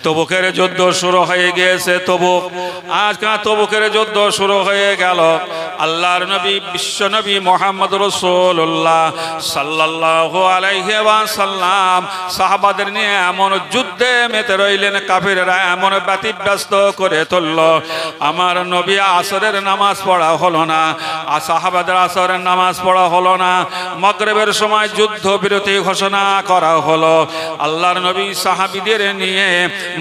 তবুকের যুদ্ধ শুরু হয়ে গিয়েছে। তবুক আজকে তবুকের যুদ্ধ শুরু হয়ে গেল। আল্লাহর নবী বিশ্ব নবী মুহাম্মদ রাসূলুল্লাহ সাল্লাল্লাহু আলাইহি ওয়াসাল্লাম সাহাবাদের নিয়ে এমন যুদ্ধে মেতে রইলেন, কাফিররা এমন ব্যতিব্যস্ত করে তুলল। আমার নবী আসরের নামাজ পড়া হলো না, আর সাহাবাদের আসরের নামাজ পড়া হলো না। মাগরিবের সময় যুদ্ধ বিরতি ঘোষণা করা হলো। আল্লাহর নবী সাহাবীদের নিয়ে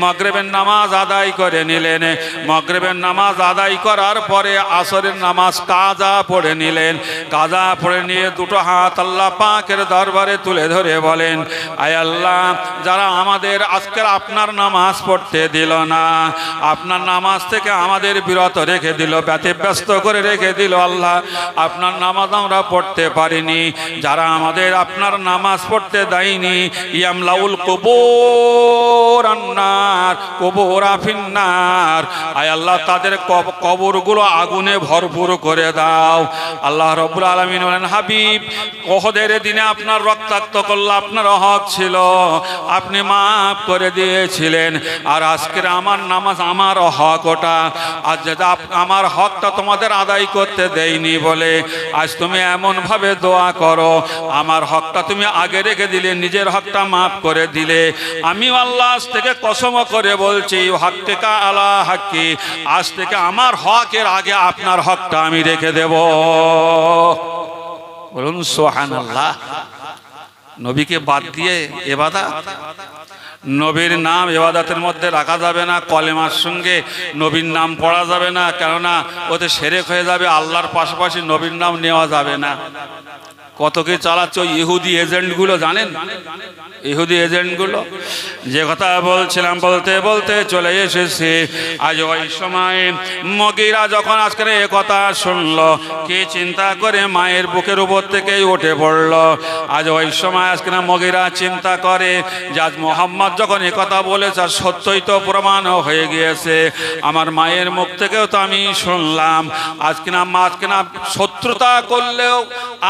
মাগরিবের নামাজ আদায় করে নিলেন। মাগরিবের নামাজ আদায় করার পরে আসরের নামাজ কাজা পড়ে নিলেন। কাজা পড়ে নিয়ে দুটো হাত আল্লাহ পাকের দরবারে তুলে ধরে বলেন, আয় আল্লাহ, যারা আমাদের আজকের আপনার নামাজ পড়তে দিল না, আপনার নামাজ থেকে আমাদের বিরত রেখে দিল, ব্যতিব্যস্ত করে রেখে দিল, আল্লাহ আপনার নামাজ আমরা পড়তে পারিনি, যারা আমাদের আপনার নামাজ পড়তে দেয়নি, ইয়ামলাউল কুবুর আন্নার কুবুরা ফিন্নার, আয় আল্লাহ তাদের কবরগুলো আগুনে ভরপুর করে দাও। আল্লাহ রাব্বুল আলামিন বলেন, হাবিব, ওহদের দিনে আপনার রক্তাক্ত করলে আপনার হক ছিল, আপনি মাফ করে দিয়েছিলেন। আর আজকের আমার নামাজ আমার হক ওটা, আজ যেটা আমার হকটা তোমাদের আদায় করতে দেয়নি বলে আজ তুমি এমনভাবে দোয়া করো, আমার হকটা তুমি আগে রেখে দিলে, নিজের হকটা মাফ করে দিলে। আমি আল্লাহ আজ থেকে কসম করে বলছি, হককা আলা হকি, আজ থেকে আমার হকের আগে আপনার হকটা আমি রেখে দেব। বলুন সুবহানাল্লাহ। নবীকে বাদ দিয়ে ইবাদত, নবীর নাম ইবাদতের মধ্যে রাখা যাবে না, কলেমার সঙ্গে নবীর নাম পড়া যাবে না, কেননা ওতে শিরক হয়ে যাবে। আল্লাহর পাশাপাশি নবীর নাম নেওয়া যাবে না। কত কি চালাচ্ছে ওই ইহুদি এজেন্টগুলো, জানেন? ইহুদি এজেন্টগুলো যে কথা বলছিলাম বলতে বলতে চলে এসেছে। আজ ওই সময় মগীরা যখন আজকের এ কথা শুনলো, কি চিন্তা করে মায়ের বুকের উপর থেকেই উঠে পড়লো। আজ ওই সময় আজকে না মগীরা চিন্তা করে যে আজ মোহাম্মদ যখন এ কথা বলেছে আর সত্যই তো প্রমাণ হয়ে গিয়েছে, আমার মায়ের মুখ থেকেও তো আমি শুনলাম। আজকে না শত্রুতা করলেও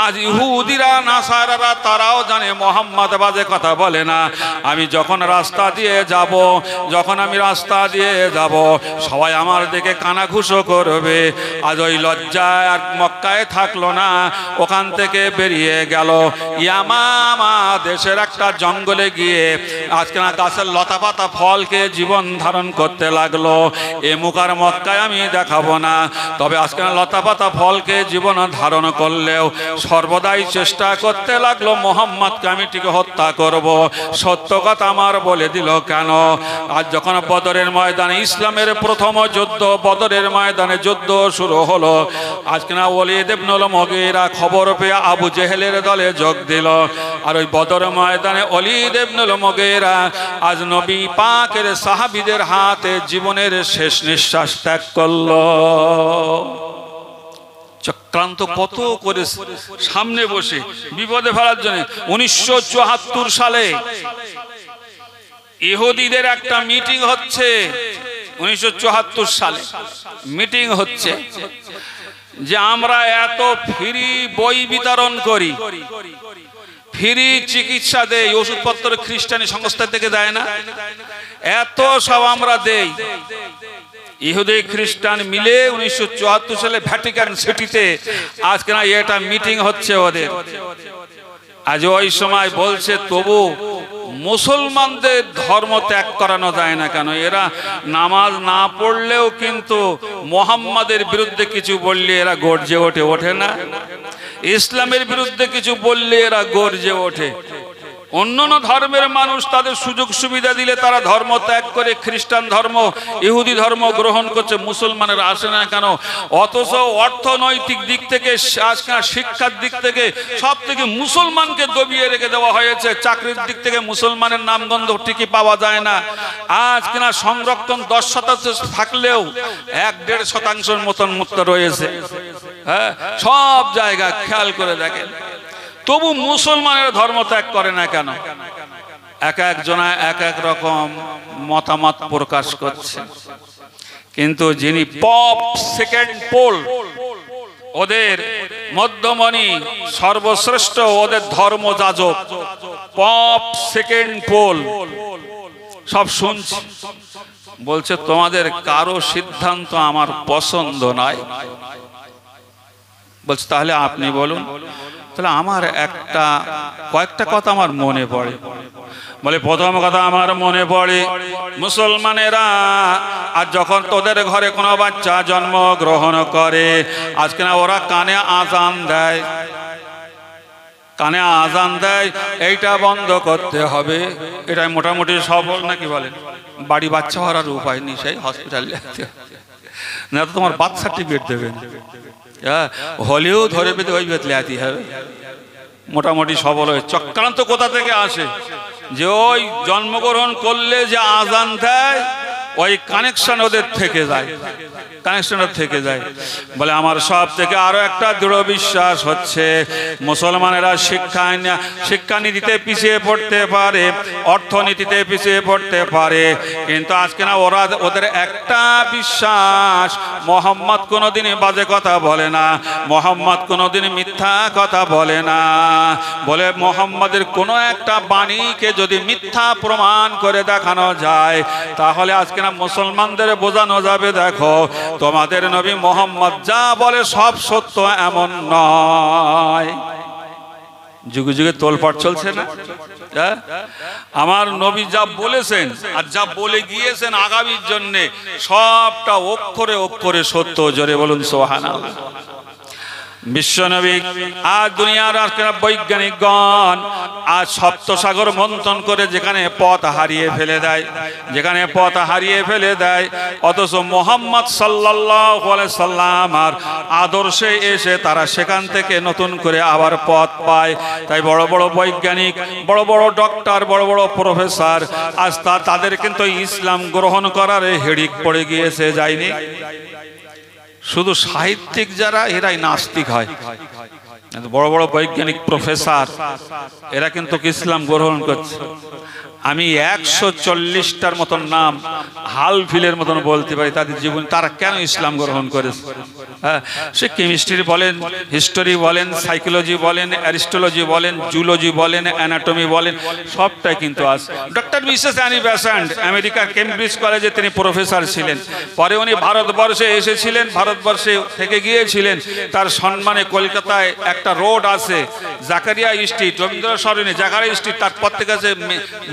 আজ ইহুদিরা নাসারারা তারাও জানে মোহাম্মদ বাজে কথা বলে না। আমি যখন রাস্তা দিয়ে যাব, যখন আমি রাস্তা দিয়ে যাব, সবাই আমার দিকে কানাঘুষো করবে। আজ ওই লজ্জায় আর মক্কায় থাকলো না, ওখান থেকে বেরিয়ে গেল ইয়ামামা দেশের একটা জঙ্গলে গিয়ে আজকে না গাছের লতা পাতা ফলকে জীবন ধারণ করতে লাগলো। এ মুখার মক্কায় আমি দেখাবো না, তবে আজকে না লতা পাতা ফলকে জীবন ধারণ করলেও সর্বদাই চেষ্টা করতে লাগলো মোহাম্মদকে আমি ঠিক হত্যা করব। সত্য কথা আমার বলে দিল কেন? আজ যখন বদরের ময়দানে ইসলামের প্রথম যুদ্ধ, বদরের ময়দানে যুদ্ধ শুরু হলো, আজকে না ওয়ালিদ ইবনুল মুগীরা খবর পেয়ে আবু জেহেলের দলে যোগ দিল। আর ওই বদর ময়দানে ওয়ালিদ ইবনুল মুগীরা আজ নবী পাকের সাহাবীদের হাতে জীবনের শেষ নিঃশ্বাস ত্যাগ করলো। চক্রান্ত কত করে সামনে বসে বিপদে ফেলার জন্য। 1974 সালে ইহুদিদের একটা মিটিং হচ্ছে, 1974 সালে মিটিং হচ্ছে যে আমরা এত ফ্রি বই বিতরণ করি, ফ্রি চিকিৎসা দেই, ওষুধপত্র খ্রিস্টানি সংস্থা থেকে দেয় না, এত সব আমরা দেই। ইহুদি খ্রিস্টান মিলে 1974 সালে ভ্যাটিকান সিটিতে আজকে না এটা মিটিং হচ্ছে ওদের। আজ ওই সময় বলছে তবু মুসলমানদের ধর্ম ত্যাগ করানো যায় না কেন? এরা নামাজ না পড়লেও কিন্তু মোহাম্মদের বিরুদ্ধে কিছু বললে এরা গর্জে ওঠে, ওঠে না? ইসলামের বিরুদ্ধে কিছু বললে এরা গর্জে ওঠে। অন্যান্য ধর্মের মানুষ তাদের সুযোগ সুবিধা দিলে তারা ধর্ম ত্যাগ করে খ্রিস্টান ধর্ম, ইহুদি ধর্ম গ্রহণ করছে, মুসলমানের আসে না কেন? অথচ অর্থনৈতিক দিক থেকে, শিক্ষার দিক থেকে সব থেকে মুসলমানকে দবিয়ে রেখে দেওয়া হয়েছে। চাকরির দিক থেকে মুসলমানের নামগন্ধ ঠিকই পাওয়া যায় না। আজ কিনা সংরক্ষণ 10% থাকলেও 1-1.5% মতন মুক্ত রয়েছে। হ্যাঁ, সব জায়গা খেয়াল করে দেখেন। তবু মুসলমানের ধর্ম ত্যাগ করে না কেন? এক একজনা এক এক রকম মতামত প্রকাশ করছে। কিন্তু যিনি পপ সেকেন্ড পোল, ওদের মধ্যমণি, সর্বশ্রেষ্ঠ ওদের ধর্মযাজক, পপ সেকেন্ড পোল, সব শুনছি। বলছে তোমাদের কারো সিদ্ধান্ত আমার পছন্দ নয়। বলছে তাহলে আপনি বলুন। তাহলে আমার কয়েকটা কথা আমার মনে পড়ে। বলে প্রথম কথা আমার মনে পড়ে, মুসলমানেরা আর যখন তোদের ঘরে কোনো বাচ্চা জন্ম গ্রহণ করে, আজকে না ওরা কানে আজান দেয়, কানে আজান দেয়, এইটা বন্ধ করতে হবে। এটাই মোটামুটি সফল নাকি বলেন? বাড়ি বাচ্চা হওয়ার আর উপায় নেই, সেই হসপিটালে না তো তোমার বার্থ সার্টিফিকেট দেবেন, হলেও ধরে পেতে ওই বেতলে আতি হবে। মোটামুটি সবল হয়ে চক্রান্ত কোথা থেকে আসে যে ওই জন্মগ্রহণ করলে যে আজান দেয় ওই কানেকশন ওদের থেকে যায়, কানেকশনটা থেকে যায়। বলে আমার সব থেকে আরো একটা দৃঢ় বিশ্বাস হচ্ছে মুসলমানেরা শিক্ষানীতিতে পিছিয়ে পড়তে পারে, অর্থনীতিতে পিছিয়ে পড়তে পারে, কিন্তু আজকে না ওদের একটা বিশ্বাস, মোহাম্মদ কোনোদিন বাজে কথা বলে না, মোহাম্মদ কোনোদিন মিথ্যা কথা বলে না। বলে মোহাম্মদের কোনো একটা বাণীকে যদি মিথ্যা প্রমাণ করে দেখানো যায় তাহলে আজকে না মুসলমানদের বোঝানো যাবে, দেখো তোমাদের নবী মোহাম্মদ যা বলে সব সত্য এমন নয়। যুগে যুগে তোলপাড় চলছে না? আমার নবী যা বলেছেন আর যা বলে গিয়েছেন আগামীর জন্য সবটা অক্ষরে অক্ষরে সত্য। জোরে বলুন সুবহানাল্লাহ। বিশ্বনবী আর দুনিয়ার বৈজ্ঞানিকগণ আজ সপ্তসাগর মন্থন করে যেখানে পথ হারিয়ে ফেলে দেয়, যেখানে পথ হারিয়ে ফেলে দেয়, অথচ মুহাম্মদ সাল্লাল্লাহু আলাইহি সাল্লাম আর আদর্শে এসে তারা সেখান থেকে নতুন করে আবার পথ পায়। তাই বড় বড় বৈজ্ঞানিক, বড় বড় ডক্টর, বড় বড় প্রফেসর আজ তাদের কিন্তু ইসলাম গ্রহণ করার হিড়িক পড়ে গিয়েছে, যায়নি। শুধু সাহিত্যিক যারা এরাই নাস্তিক হয়, বড় বড় বৈজ্ঞানিক প্রফেসর এরা কিন্তু ইসলাম গ্রহণ করছে। আমি 140টার মতন নাম হালফিলের মতন বলতে পারি তাদের জীবন, তারা কেন ইসলাম গ্রহণ করেছে। হ্যাঁ, সে কেমিস্ট্রি বলেন, হিস্টোরি বলেন, সাইকোলজি বলেন, অ্যারিস্টোলজি বলেন, জুলজি বলেন, অ্যানাটমি বলেন, সবটাই কিন্তু আছে। ডক্টর মিসেস অ্যানি বেসান্ট আমেরিকার কেমব্রিজ কলেজে তিনি প্রফেসর ছিলেন, পরে উনি ভারতবর্ষে এসেছিলেন, ভারতবর্ষে থেকে গিয়েছিলেন। তার সম্মানে কলকাতায় একটা রোড আছে জাকারিয়া স্ট্রিট, রবীন্দ্র সরণি জাকারিয়া স্ট্রিট, তার পর থেকে আছে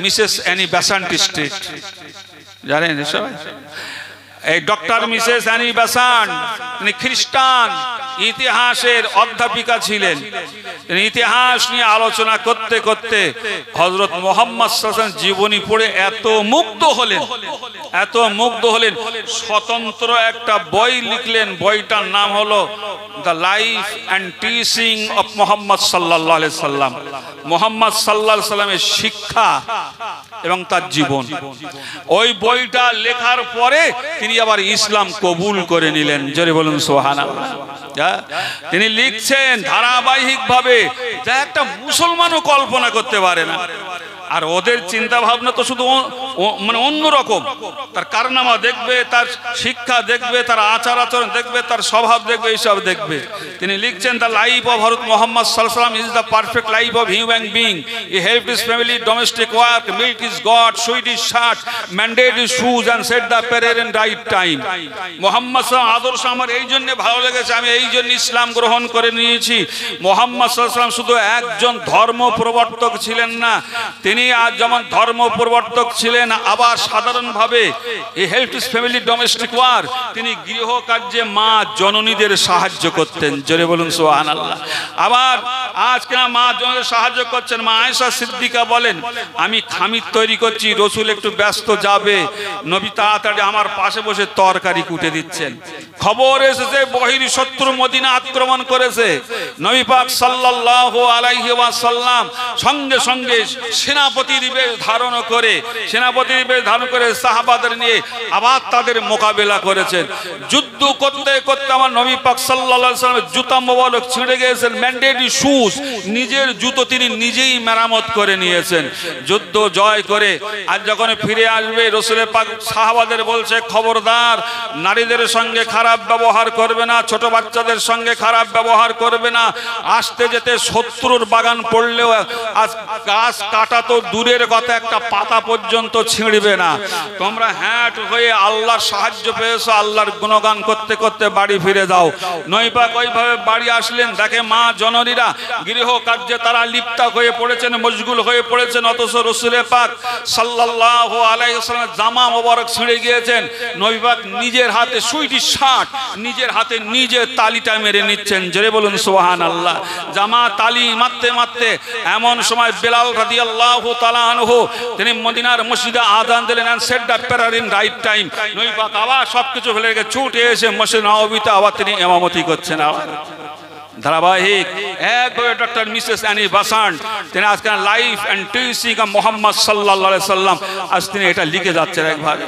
মিসেস অ্যানি বেসান্ট স্ট্রিট। জানেন সবাই? এই ডক্টর মিসেস অ্যানি বেসান্ট তিনি খ্রিস্টান ইতিহাসের অধ্যাপিকা ছিলেন। তিনি ইতিহাস নিয়ে আলোচনা করতে করতে হযরত মুহাম্মদ সাল্লাল্লাহু আলাইহি ওয়াসাল্লাম জীবনী পড়ে এত মুগ্ধ হলেন, এত মুগ্ধ হলেন, স্বতন্ত্র একটা বই লিখলেন। বইটার নাম হলো the life and teaching of Muhammad সাল্লাল্লাহু আলাইহি সাল্লাম। মুহাম্মদ সাল্লাল্লাহু আলাইহি সাল্লামের শিক্ষা এবং তার জীবন। ওই বইটা লেখার পরে তিনি আবার ইসলাম কবুল করে নিলেন। জোরে বলুন সুবহানাল্লাহ। তিনি লিখছেন ধারাবাহিকভাবে, যা একটা মুসলমানও কল্পনা করতে পারে না। আর ওদের চিন্তা ভাবনা তো শুধু মানে অন্যরকম। তার কারনামা দেখবে, তার শিক্ষা দেখবে, তার আচার আচরণ দেখবে, তার স্বভাব দেখবে, এইসব দেখবে। তিনি লিখছেন দ্য লাইফ অফ হযরত মুহাম্মদ সাল্লাল্লাহু আলাইহি ওয়াসাল্লাম is the perfect life of human being. He helped his family, domestic work, milk his goat, sewed his shirt, mended his shoes and set the prayer in right time. Muhammad সাল্লাল্লাহু আলাইহি ওয়াসাল্লাম আদর্শ আমার এই জন্য ভালো লেগেছে, আমি এই জন্য ইসলাম গ্রহণ করে নিয়েছি। মুহাম্মদ সাল্লাল্লাহু আলাইহি ওয়াসাল্লাম শুধু একজন ধর্ম প্রবর্তক ছিলেন না, তিনি আজ যেমন ধর্ম প্রবর্তক ছিলেন, আবার সাধারণভাবে এই help his family domestic work, তিনি গৃহ কার্যে মা জননীদের সাহায্য করতেন। জোরে বলুন সুবহানাল্লাহ। আবার আজকে না মা জননীদের সাহায্য করছেন। মা আয়েশা সিদ্দিকা বলেন, আমি খামির তৈরি করছি, রসুল একটু ব্যস্ত যাবে, নবী তাড়াতাড়ি আমার পাশে বসে তরকারি কুটে দিচ্ছেন। খবর এসেছে বহির শত্রু মদিনা আক্রমণ করেছে। নবী পাক সাল্লাল্লাহু আলাইহি ওয়াসাল্লাম সঙ্গে সঙ্গে সেনাপতির বেশ ধারণ করে সাহাবাদের নিয়ে আবার তাদের মোকাবেলা করেছেন। যুদ্ধ করতে করতে আমার নবী পাক সাল্লাল্লাহু আলাইহি ওয়াসাল্লামের জুতা মোবারক ছিঁড়ে গিয়েছেন। ম্যান্ডেটরি শুজ, নিজের জুতো তিনি নিজেই মেরামত করে নিয়েছেন। যুদ্ধ জয় করে আজ যখন ফিরে আসবে, রাসূলের পাক সাহাবাদের বলছে, খবরদার, নারীদের সঙ্গে খারাপ ব্যবহার করবে না, ছোট বাচ্চাদের সঙ্গে খারাপ ব্যবহার করবে না। আসতে যেতে শত্রুর বাগান পড়লেও আজ গাছ কাটা তো দূরের কথা, একটা পাতা পর্যন্ত ছিঁড়বে না। তোমরা হ্যাট হয়ে আল্লাহর সাহায্য পেয়েছো, আল্লাহর গুণগান করতে করতে বাড়ি ফিরে যাও। নৈপাক ওইভাবে বাড়ি আসলেন, দেখে মা জননীরা গৃহ কার্যে তারা লিপ্ত হয়ে পড়েছেন, মশগুল হয়ে পড়েছেন, অথচ রসুলে পাক সাল্লাল্লাহু আলাইহি ওয়াসাল্লাম জামা মোবারক ছিঁড়ে গিয়েছেন। নৈপাক নিজের হাতে সুইটি শার্ট নিজের হাতে নিজে তালিটা মেরে নিচ্ছেন। জোরে বলুন সুবহানাল্লাহ। জামা তালি মারতে মারতে এমন সময় বেলাল রাদিয়াল্লাহু তাআলা আনহু তিনি মদিনার মসজিদে আযান দিলেন, and set the prayer in right time. নৈপাক আবার সবকিছু ফেলে রেখে ছুটে এসে মসজিদ নববীতে আবার তিনি ইমামতি করছেন। আবার ধারাবাহিক একভাবে ডক্টর মিসেস অ্যানি বেসান্ট তিনি আজকে life and teaching of Mohammad সাল্লাল্লাহু আলাইহি সাল্লাম আজ তিনি এটা লিখে যাচ্ছেন একভাবে।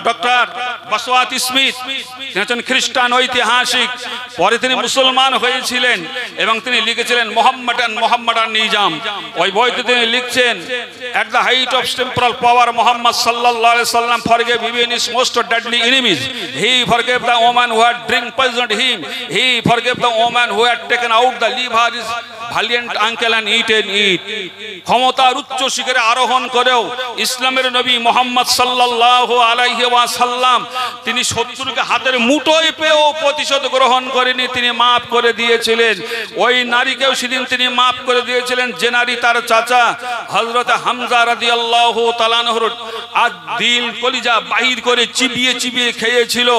ডক্টর বসওয়াত স্মিথ তিনি হচ্ছেন খ্রিস্টান ঐতিহাসিক, পরে তিনি মুসলমান হয়েছিলেন এবং তিনি লিখেছিলেন মোহাম্মদান নিজাম। ওই বইতে তিনি লিখছেন, at the height of temporal power Mohammad সাল্লাল্লাহু আলাইহি সাল্লাম forgave even his most deadly enemies. He forgave the woman who had drink poisoned him. He forgave the woman who had taken out the liver his valiant uncle and eaten it. ক্ষমতার উচ্চ শিখরে আরোহণ করেও ইসলামের নবী মোহাম্মদ সাল্লাল্লাহু আলাইহি ওয়াসাল্লাম তিনি শত্রুকে হাতের মুঠোয় পেয়েও প্রতিশোধ গ্রহণ করেনি, তিনি মাফ করে দিয়েছিলেন। ওই নারীকেও সেদিন তিনি মাফ করে দিয়েছিলেন যে নারী তার চাচা হযরত হামজা রাদিয়াল্লাহু তাআলা আনহুর আর দিল কলিজা বাহির করে চিবিয়ে চিবিয়ে খেয়েছিল,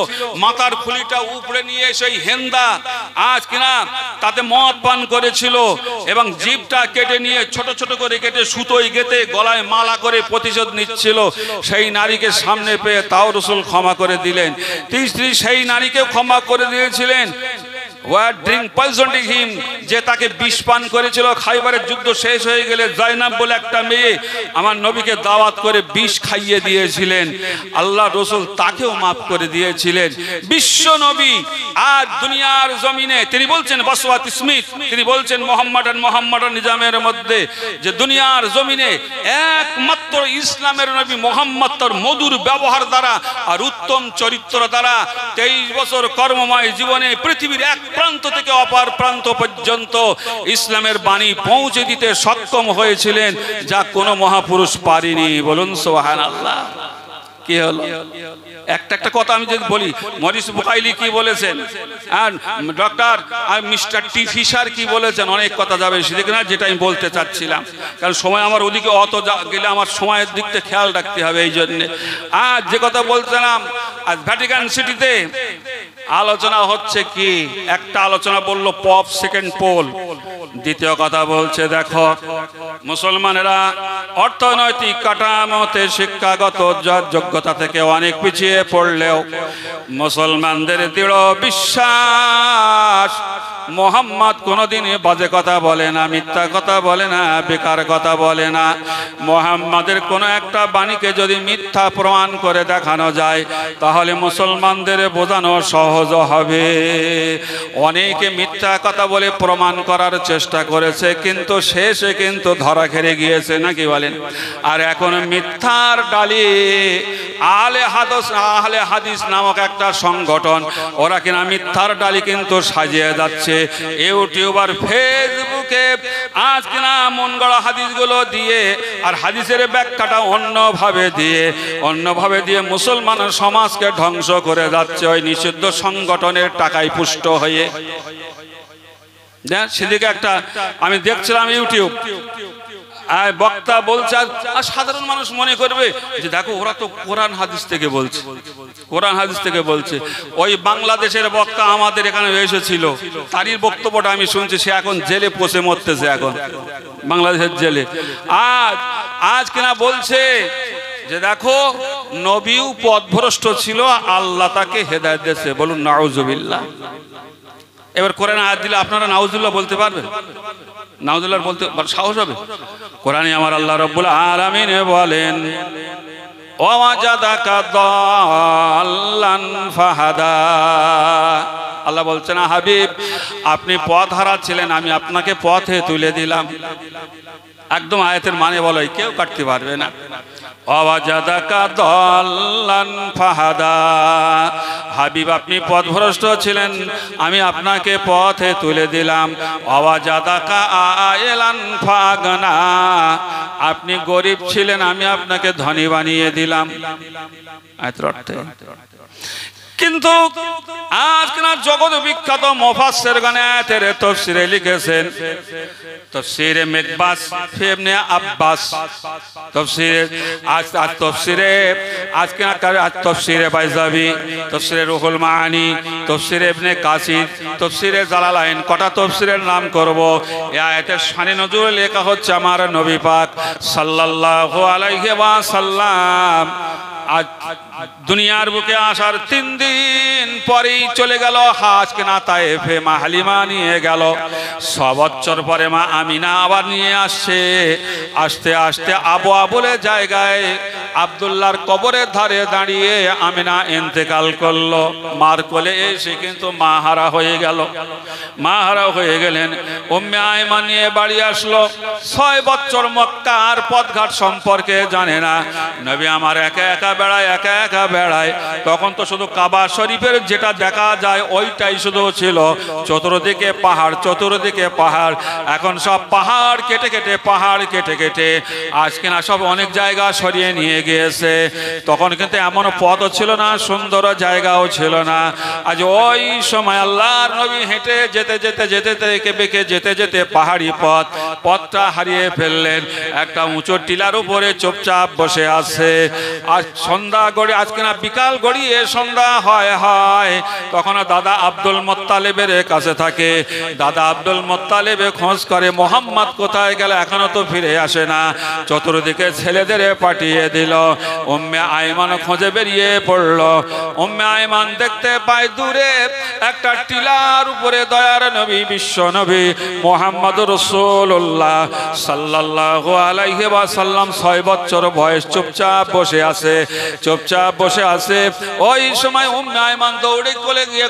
মাথার খুলিটা উপরে নিয়ে সেই হেন্দা আজ কিনা তাতে মদ পান করেছিল এবং জিভটা কেটে নিয়ে ছোট ছোট করে কেটে সুতোয় গেঁথে গলায় মালা করে প্রতিশোধ নিচ্ছিল। সেই নারীকে সামনে পেয়ে তাও রাসূল ক্ষমা করে দিলেন। তিনি সেই নারীকেও ক্ষমা করে দিয়েছিলেন। যে তাকে বিষ পান করেছিল, খাইবারের যুদ্ধ শেষ হয়ে গেলে জয়নাব বলে একটা মেয়ে আমার নবীকে দাওয়াত করে বিষ খাইয়ে দিয়েছিলেন, আল্লাহ রসুল তাকেও মাফ করে দিয়েছিলেন। বিশ্ব নবী আর দুনিয়ার জমিনে তিনি বলছেন, বসওয়াত স্মিথ তিনি বলছেন মোহাম্মদান নিজামের মধ্যে যে দুনিয়ার জমিনে একমাত্র ইসলামের নবী মোহাম্মদ তার মধুর ব্যবহার দ্বারা আর উত্তম চরিত্র দ্বারা 23 বছর কর্মময় জীবনে পৃথিবীর এক প্রান্ত থেকে অপর প্রান্ত পর্যন্ত ইসলামের বাণী পৌঁছে দিতে সক্ষম হয়েছিলেন, যা কোনো মহাপুরুষ পারেনি। বলুন সুবহানাল্লাহ। কি হলো? একটা কথা আমি যদি বলি, মরিস বুখাইলি কি বলেছেন আর ডক্টর আর মিস্টার টি ফিশার কি বলেছেন, অনেক কথা যাবে সেদিকে না, যেটা আমি বলতে চাচ্ছিলাম, কারণ সময় আমার ওদিকে অত গেলে আমার সময়ের দিকটা খেয়াল রাখতে হবে। এই জন্যে আর যে কথা বলছিলাম, আজ ভ্যাটিকান সিটিতে আলোচনা হচ্ছে কি, একটা আলোচনা বললো পপ সেকেন্ড পোল, দ্বিতীয় কথা বলছে দেখো মুসলমানেরা অর্থনৈতিক কাঠামোতে শিক্ষাগত যোগ্যতা থেকে অনেক পিছিয়ে পড়লেও মুসলমানদের দৃঢ় বিশ্বাস মোহাম্মদ কোনোদিনই বাজে কথা বলে না, মিথ্যা কথা বলে না, বেকার কথা বলে না। মোহাম্মদের কোনো একটা বাণীকে যদি মিথ্যা প্রমাণ করে দেখানো যায় তাহলে মুসলমানদের বোঝানো সহজ হবে। অনেকে মিথ্যা কথা বলে প্রমাণ করার চেষ্টা করেছে, কিন্তু শেষে কিন্তু ধরা খেয়ে গিয়েছে, নাকি বলেন? আর এখন মিথ্যার ডালি আহলে হাদিস নামক একটা সংগঠন, ওরা কিনা মিথ্যার ডালি কিন্তু সাজিয়ে যাচ্ছে। ইউটিউবার ফেসবুকে আজ কিনা মন গড়া হাদিসগুলো দিয়ে আর হাদিসের ব্যাখ্যাটা অন্যভাবে দিয়ে মুসলমান সমাজকে ধ্বংস করে যাচ্ছে ওই নিষিদ্ধ সংগঠনের টাকায় পুষ্ট হয়ে। সেদিকে একটা আমি দেখছিলাম ইউটিউব, আর বক্তা বলছে আর সাধারণ মানুষ মনে করবে যে দেখো ওরা তো কোরআন হাদিস থেকে বলছে। ওই বাংলাদেশের বক্তা আমাদের এখানে এসেছিল, তারই বক্তব্যটা আমি শুনছি, সে এখন জেলে পচে মরতেছে, এখন বাংলাদেশের জেলে। আজ কিনা বলছে যে দেখো নবীও পথভ্রষ্ট ছিল, আল্লাহ তাকে হেদায়েত দিয়েছে। বলুন নাউজুবিল্লাহ। এবার কোরআন আয়াত দিলে আপনারা নাউজুবিল্লাহ বলতে পারবেন? নাউজুবিল্লাহ বলতে সাহস হবে? কোরআনে আমার আল্লাহ রাব্বুল আলামিন বলেন, ওয়াজাদাকা দাল্লান ফাহাদা। আল্লাহ বলছেন, হাবিব আপনি পথ হারা ছিলেন, আমি আপনাকে পথে তুলে দিলাম। একদম আয়াতের মানে বলে কেউ কাটতে পারবে না। ওয়াজাদাকা দাল্লান ফাহাদা। হাবিব আপনি পথভ্রষ্ট ছিলেন, আমি আপনাকে পথে তুলে দিলাম। ওয়াজাদাকা আয়েলান ফাগনা, আপনি গরিব ছিলেন, আমি আপনাকে ধনী বানিয়ে দিলাম। আয়াতের অর্থ কিন্তু আজকে না জগৎ বিখ্যাত মুফাসসিরগণ আয়াতের তাফসীরে লিখেছেন, তাফসীরে মিকবাস ইবনে আব্বাস, তাফসীরে বাইজাবি, তাফসীরে রুহুল মাআনি, তাফসীরে ইবনে কাসির, তাফসীরে জালালাইন, কটা তাফসীরের নাম করব। এই আয়াতের শানে নজুল লেখা হচ্ছে আমার নবী পাক সাল্লাল্লাহু আলাইহি ওয়াসাল্লাম আজ দুনিয়ার বুকে আসার 3 দিন পরেই চলে গেল হাজ কেনা তায়েফে। মা হালিমা নিয়ে গেল, 6 বছর পরে মা আমিনা আবার নিয়ে আসছে। আস্তে আস্তে আবওয়া বলে জায়গায় আব্দুল্লাহর কবরের ধারে দাঁড়িয়ে আমিনা ইন্তেকাল করলো। মার কোলে এসে কিন্তু মা হারা হয়ে গেল, মা হারা হয়ে গেলেন। উম্মে আয়মান নিয়ে বাড়ি আসলো। 6 বছর মক্কার পথঘাট সম্পর্কে জানে না। নবী আমার একা একা বেড়ায়, একা একা বেড়ায়। তখন তো শুধু কাবা শরীফের যেটা দেখা যায় ওইটাই শুধু ছিল, চতুর্দিকে পাহাড়, চতুর্দিকে পাহাড়। এখন সব পাহাড় কেটে কেটে, পাহাড় কেটে কেটে আজকে না সব অনেক জায়গা সরিয়ে নিয়ে গিয়েছে। তখন কিন্তু এমন পথও ছিল না, সুন্দর জায়গাও ছিল না। আজ ওই সময় আল্লাহর নবী হেঁটে যেতে যেতে যেতে যেতে বেঁকে যেতে যেতে পাহাড়ি পথ, পথটা হারিয়ে ফেললেন। একটা উঁচু টিলার উপরে চুপচাপ বসে আছে। আজ সন্ধ্যা গড়ি, আজকে না বিকাল গড়িয়ে সন্ধ্যা হয় তখন দাদা আব্দুল মুত্তালিবের কাছে থাকে। দাদা আব্দুল মুত্তালিব খোঁজ করে মোহাম্মদ কোথায় গেল, এখনো তো ফিরে আসে না। চতুর্দিকে ছেলেদের পাঠিয়ে দিল। উম্মে আয়মান খোঁজে বেরিয়ে পড়ল। উম্মে আয়মান দেখতে পায় দূরে একটা টিলার উপরে দয়ার নবী, বিশ্ব নবী মুহাম্মদুর রাসূলুল্লাহ সাল্লাল্লাহু আলাইহি ওয়াসাল্লাম 6 বছর বয়স চুপচাপ বসে আছে, চুপচাপ বসে আছে। ওই সময় উম্মে আয়মান দৌড়ে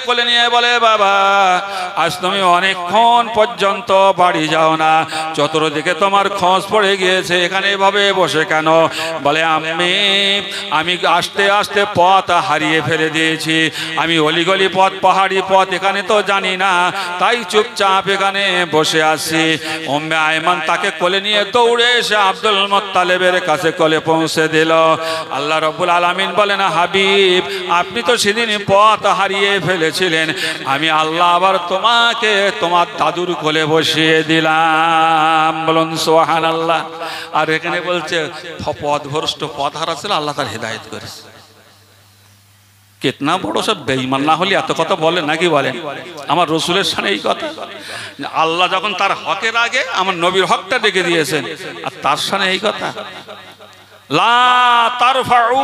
কোলে নিয়ে বলে, বাবা আজ তুমি অনেকক্ষণ পর্যন্ত বাড়ি যাও না, চতুর্দিকে তোমার খোঁজ পড়ে গিয়েছে, এখানে এভাবে বসে কেন? বলে আমি আস্তে আস্তে পথ হারিয়ে ফেলে দিয়েছি। আমি অলিগলি পথ, পাহাড়ি পথ এখানে তো জানি না, তাই চুপচাপ এখানে বসে আছি। উম্মে আয়মান তাকে কোলে নিয়ে দৌড়ে এসে আব্দুল মুত্তালিবের কাছে কোলে পৌঁছে দিল। আল্লাহ রাব্বুল আলামিন বলেন, হাবিব আপনি তো সেদিন পথ হারিয়ে ফেলেছিলেন, আমি আল্লাহ আবার তোমাকে তোমার দাদুর কোলে বসিয়ে দিলাম। বলুন সুবহানাল্লাহ। আর এখানে বলছে পথভ্রষ্ট, পথ হারা ছিল, আল্লাহ তার হেদায়েত করেছে। কিতনা বড় সব বেঈমান না হলে এত কথা বলে নাকি? বলেন আমার রসুলের সামনে এই কথা। আল্লাহ যখন তার হকের আগে আমার নবীর হকটা ডেকে দিয়েছেন, আর তার সামনে এই কথা। লা তারফাউ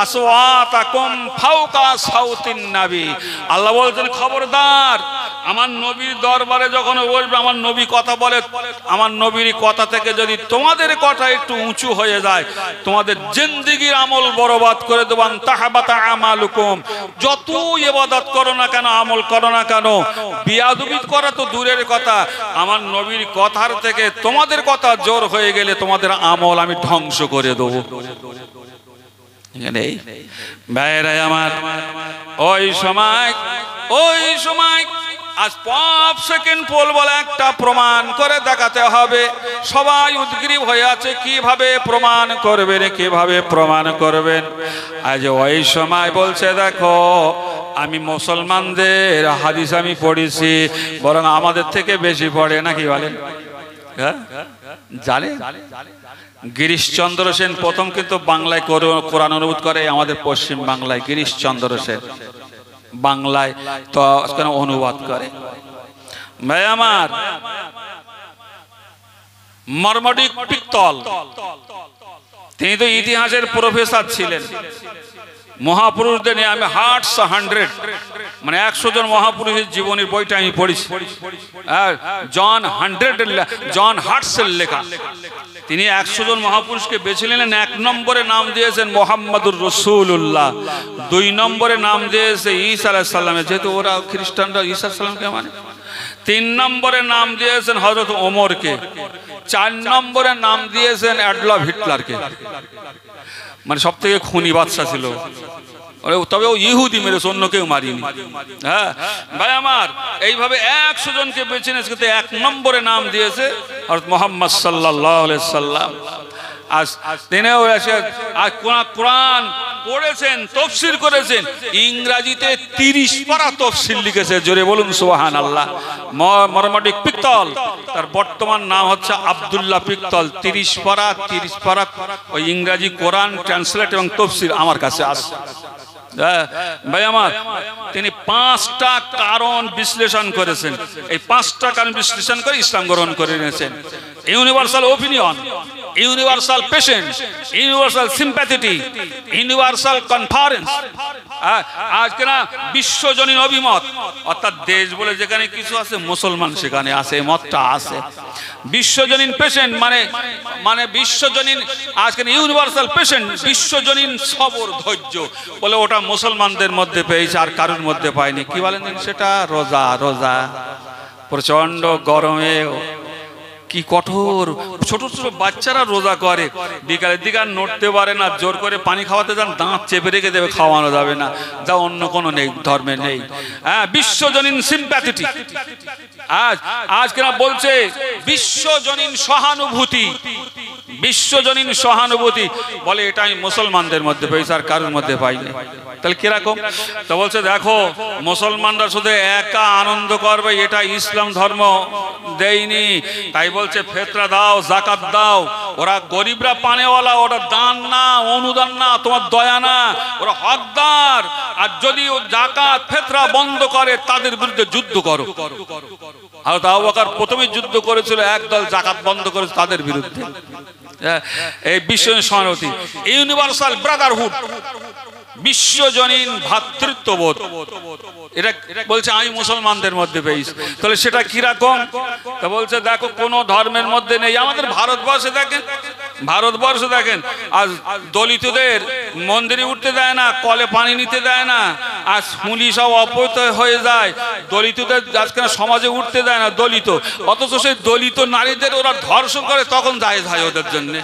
আসওয়াতাকুম ফাওকা সাউতিন নবী। আল্লাহ বলছেন খবরদার, আমার নবীর দরবারে যখন বসবে, আমার নবী কথা বলে, আমার নবীর কথা থেকে যদি তোমাদের কথা একটু উঁচু হয়ে যায়, তোমাদের জিন্দেগির আমল বরবাদ করে দেব। তাহাবাতা আমালুকুম, যত ইবাদত করো না কেন, আমল করো না কেন, বিয়াদবি করা তো দূরের কথা, আমার নবীর কথার থেকে তোমাদের কথা জোর হয়ে গেলে তোমাদের আমল আমি ধ্বংস করে দেবো। ভাইরা আমার, ওই সময় আজ 5 সেকেন্ড পোল বলে একটা প্রমাণ করে দেখাতে হবে। সবাই উদ্গ্রীব হয়ে আছে, কিভাবে প্রমাণ করবেন, কিভাবে প্রমাণ করবেন। আজ ওই সময় বলছে, দেখো আমি মুসলমানদের হাদিস আমি পড়েছি, বরং আমাদের থেকে বেশি পড়ে নাকি বলেন? হ্যাঁ জানে। গিরিশচন্দ্র সেন প্রথম কিন্তু বাংলায় কোরআন অনুবাদ করে, আমাদের পশ্চিম বাংলায় গিরিশচন্দ্র সেন বাংলায় তো অনুবাদ করে। ভাই আমার, মর্মডিক পিত্তল তিনি তো ইতিহাসের প্রফেসর ছিলেন। মহাপুরুষদের নিয়ে আমি হার্টস 100 মানে 100 জন মহাপুরুষের জীবনের বইটা আমি পড়েছি। জন হার্টসের লেখা। তিনি 100 জন মহাপুরুষকে বেছে নিলেন। 1 নম্বরে নাম দিয়েছেন মুহাম্মদুর রাসূলুল্লাহ, 2 নম্বরে নাম দিয়েছে ঈসা আলাইহিস সালামের, যেহেতু ওরা খ্রিস্টানরা ঈসা আলাইহিস সালামকে মানে। 3 নম্বরে নাম দিয়েছেন হযরত ওমরকে। 4 নম্বরে নাম দিয়েছেন অ্যাডলফ হিটলারকে। মানে সব থেকে খুনি বাদশা ছিল, তবে ও ইহুদি মেরেছে, অন্য কেউ মারিনি। হ্যাঁ ভাই আমার, এইভাবে 100 জনকে বেছে নিয়েছে, 1 নম্বরে নাম দিয়েছে হযরত মুহাম্মদ সাল্লাল্লাহু আলাইহি সাল্লাম। আজ তিনিও কোরআন পড়েছেন, তাফসীর করেছেন, ইংরেজিতে 30 পারা তাফসীর লিখেছে। জোরে বলুন সুবহানাল্লাহ। মরমাটিক পিক্তল, তার বর্তমান নাম হচ্ছে আব্দুল্লাহ পিক্তল। 30 পারা ওই ইংরেজি কোরআন ট্রান্সলেট এবং তাফসীর আমার কাছে আছে। ভাই আমার, তিনি 5টা কারণ বিশ্লেষণ করেছেন। এই 5টা কারণ বিশ্লেষণ করে ইসলাম গ্রহণ করে নিয়েছেন। Universal opinion, universal patience, universal sympathy, universal conference. আজকে না বিশ্বজনীন অভিমত, অর্থাৎ দেশ বলে যেখানে কিছু আছে মুসলমান সেখানে আছে, মতটা আছে। বিশ্বজনীন পেশেন্ট মানে বিশ্বজনীন, আজকে ইউনিভার্সাল পেশেন্ট, বিশ্বজনীন সবর ধৈর্য বলে, ওটা মুসলমানদের মধ্যে পেয়েছে আর কারোর মধ্যে পায়নি। কি বলেন সেটা? রোজা। রোজা প্রচন্ড গরমে কি কঠোর, ছোট ছোট বাচ্চারা রোজা করে, বিকালের দিকে আর নড়তে পারে না, জোর করে পানি খাওয়াতে যান, দাঁত চেপে রেখে দেবে, খাওয়ানো যাবে না, যা অন্য কোনো নেই ধর্মে নেই। হ্যাঁ, বিশ্বজনীন সিম্প্যাথি। আজকে না বলছে বিশ্বজনীন সহানুভূতি, বিশ্বজনীন সহানুভূতি বলে, এটা আমি মুসলমানদের মধ্যে পেয়েছি আর কারোর মধ্যে পাইনি। তাহলে কিরকম? তো বলছে দেখো, মুসলমানরা শুধু একা আনন্দ করবে এটা ইসলাম ধর্ম দেয়নি। তাই বলছে ফেতরা দাও, যাকাত দাও। ওরা গরিবরা পানেওয়ালা, ওরা দান না, অনুদান না, তোমার দয়া না, ওরা হকদার। আর যদি ও যাকাত ফেতরা বন্ধ করে তাদের বিরুদ্ধে যুদ্ধ করো। হযরত আবু বকর প্রথমে যুদ্ধ করেছিল, একদল যাকাত বন্ধ করেছে তাদের বিরুদ্ধে। এই বিশ্বজনীন সহানুভূতি, ইউনিভার্সাল ব্রাদারহুড, বিশ্বজনীন ভ্রাতৃত্ববোধ, এটা বলছে আমি মুসলমানদের মধ্যে পেয়েছি। তাহলে সেটা কিরকম? তা বলছে দেখো, কোন ধর্মের মধ্যে নেই। আমাদের ভারতবর্ষে দেখেন, ভারতবর্ষে দেখেন, আজ দলিতদের মন্দিরে উঠতে দেয় না, কলে পানি নিতে দেয় না, আজ হুলি সব অপহৃত হয়ে যায়, দলিতদের আজকে সমাজে উঠতে দেয় না দলিত, অথচ সেই দলিত নারীদের ওরা ধর্ষণ করে, তখন জায়েজ হয় ওদের জন্য।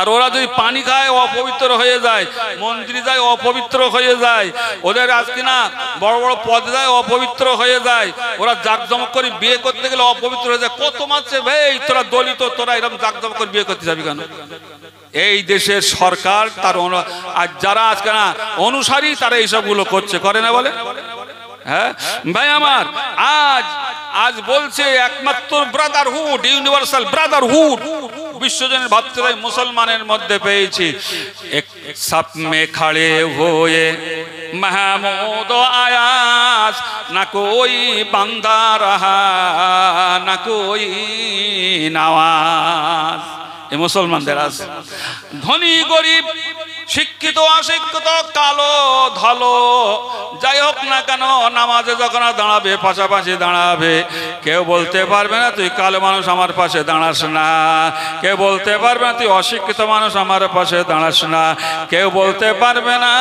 আর ওরা যদি পানি খায় অপবিত্র হয়ে যায়, মন্দিরে যায় অপবিত্র হয়ে যায়, ওদের আজকে না বড় বড় পদে যায় অপবিত্র হয়ে যায়, ওরা জাকজমক করে বিয়ে করতে গেলে অপবিত্র হয়ে যায়। কত মারছে ভাই, তোরা দলিত, তোরা এরকম জাকজমক করে বিয়ে করতে যাবি কেন? এই দেশের সরকার তার আর যারা আজকে না অনুসারী তারা এইসবগুলো করছে, করে না বলে? হ্যাঁ ভাই আমার, আজ বলছে একমাত্র ব্রাদারহুড, ইউনিভার্সাল ব্রাদারহুড, বিশ্বজনীন ভাতৃত্ব মুসলমানের মধ্যে পেয়েছি। এক সাপ মে খড়ে হয়ে महमूद आयास, न कोई बंदा रहा न कोई नवाज। এ মুসলমানদের আছে, ধনী গরিব, শিক্ষিত অশিক্ষিত, কালো ধলো, যাই হোক না কেন, নামাজে যখন দাঁড়াবে পাশাপাশি দাঁড়াবে। কেউ বলতে পারবে না তুই কালো মানুষ আমার পাশে দাঁড়াস না, কেউ বলতে পারবে না তুই অশিক্ষিত মানুষ আমার পাশে দাঁড়াস না, কেউ বলতে পারবে না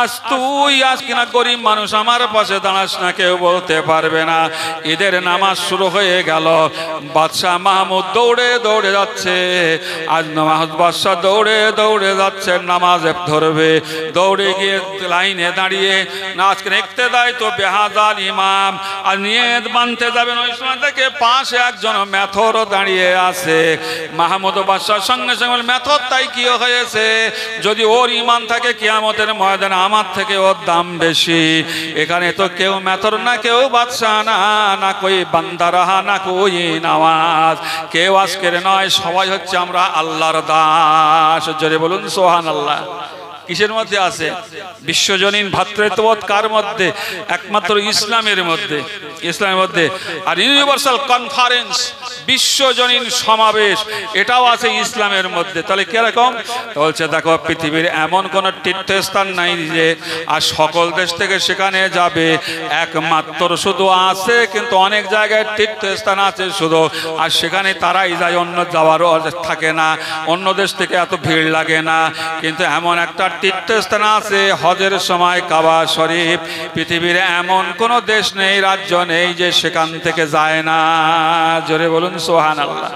আজ তুই আজ কিনা গরিব মানুষ আমার পাশে দাঁড়াস না, কেউ বলতে পারবে না। ঈদের নামাজ শুরু হয়ে গেল, বাদশাহ মাহমুদ দৌড়ে দৌড়ে যাচ্ছে, আজ মাহমুদ বাদশাহ দৌড়ে দৌড়ে যাচ্ছে, নামাজে ধরবে, দৌড়ে গিয়ে লাইনে দাঁড়িয়ে নাচকে দেখতে দেয় তো বেহাজাল ইমাম, আর নিয়ত বানতে যাবেন, ওই সময় থেকে পাশে একজন মেথর দাঁড়িয়ে আছে। মাহমুদ বাদশার সঙ্গে সঙ্গে মেথর তাই কি হয়েছে, যদি ওর ইমান থাকে কিয়ামতের ময়দানে আমার থেকে ওর দাম বেশি। এখানে তো কেউ মেথর না, কেউ বাদশা না, না কই বান্দা রাহা না কই নামাজ, কেউ আজকের নয়, সবাই হচ্ছে আমরা আল্লাহর দাস। জোরে বলুন সুবহানাল্লাহ। কিসের মধ্যে আছে? বিশ্বজনীন ভ্রাতৃত্ববোধ কার মধ্যে? একমাত্র ইসলামের মধ্যে, ইসলামের মধ্যে। আর ইউনিভার্সাল কনফারেন্স, বিশ্বজনীন সমাবেশ, এটাও আছে ইসলামের মধ্যে। তাহলে কিরকম? বলছে দেখো, পৃথিবীর এমন কোন তীর্থস্থান নাই যে আর সকল দেশ থেকে সেখানে যাবে, একমাত্র শুধু আছে, কিন্তু অনেক জায়গায় তীর্থস্থান আছে শুধু, আর সেখানে তারাই যায়, অন্য যাওয়ারও থাকে না, অন্য দেশ থেকে এত ভিড় লাগে না। কিন্তু এমন একটা তীর্থস্থান আছে হজের সময়, কাবা শরীফ। পৃথিবীর এমন কোন দেশ নেই, রাজ্য নেই যে সেখান থেকে যায় না। জোরে বলুন সুবহানাল্লাহ।